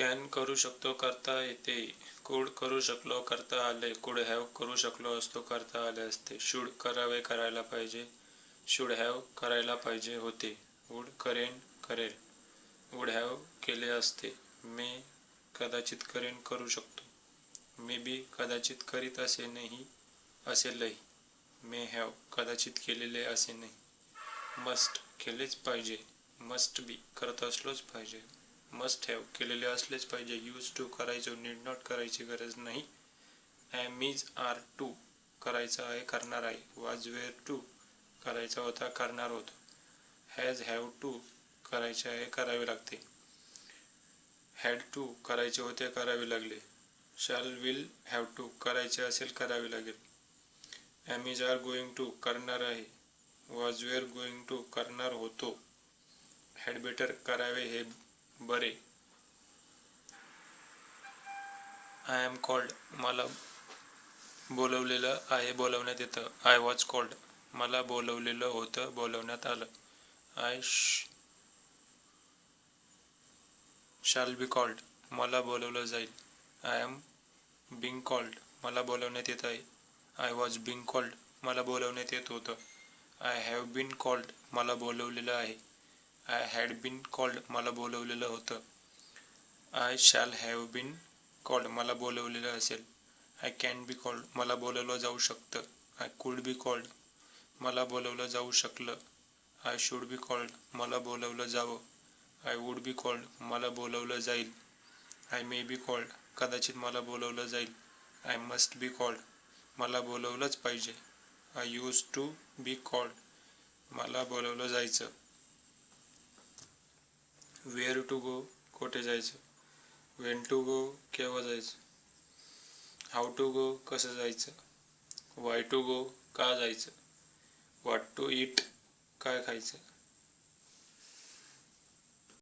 Can करू शकतो, करता येते. कुड करू शकलो, करता आले. कुड हॅव करू शकलो असतो, करता आले असते. शुड करावे, करायला पाहिजे. शुड हॅव करायला पाहिजे होते. वुड करेन, करेल. वुड हॅव केले असते. मे कदाचित करेन, करू शकतो. मे बी कदाचित करीत असेनही, असेलही. मे हॅव कदाचित केलेले असे नाही. मस्ट केलेच पाहिजे. मस्ट बी करत असलोच पाहिजे. मस्ट हॅव केलेले असलेच पाहिजे. यूज टू करायचो, नीड नॉट करायची गरज नाही. एम इज आर टू करायचा आहे, करणार आहे. वाज वेअर टू करायचा होता, करणार होतो. हॅज हॅव टू करायचे आहे, करावे लागते. हॅड टू करायचे होते, करावे लागले. शाल विल हॅव टू करायचे असेल, करावे लागेल. Am is are going to करणार आहे. वॉज वेअर गोइंग टू करणार होतो. हॅड बेटर करावे हे बरे. आय एम कॉल्ड मला बोलवलेलं आहे, बोलवण्यात येतं. आय वॉज कॉल्ड मला बोलवलेलं होतं, बोलवण्यात आलं. आय शाल बी कॉल्ड मला बोलवलं जाईल. आय एम बिंग कॉल्ड मला बोलवण्यात येत आहे. आय वॉज बिंग कॉल्ड मला बोलवण्यात येत होतं. आय हॅव बीन कॉल्ड मला बोलवलेलं आहे. आय हॅड बीन कॉल्ड मला बोलवलेलं होतं. I shall have been called मला बोलवलेलं असेल. आय कॅन बी कॉल्ड मला बोलवलं जाऊ शकतं. आय कुड बी कॉल्ड मला बोलवलं जाऊ शकलं. आय शुड बी कॉल्ड मला बोलवलं जावं. आय वुड बी कॉल्ड मला बोलवलं जाईल. आय मे बी कॉल्ड कदाचित मला बोलवलं जाईल. आय मस्ट बी कॉल्ड मला बोलवलंच पाहिजे. I use to be called मला बोलवलं जायचं. वेअर टू गो कोठे जायचं. वेन टू गो केव्हा जायचं. हाऊ टू गो कसं जायचं. वाय टू गो का जायचं. व्हॉट टू ईट काय खायचं.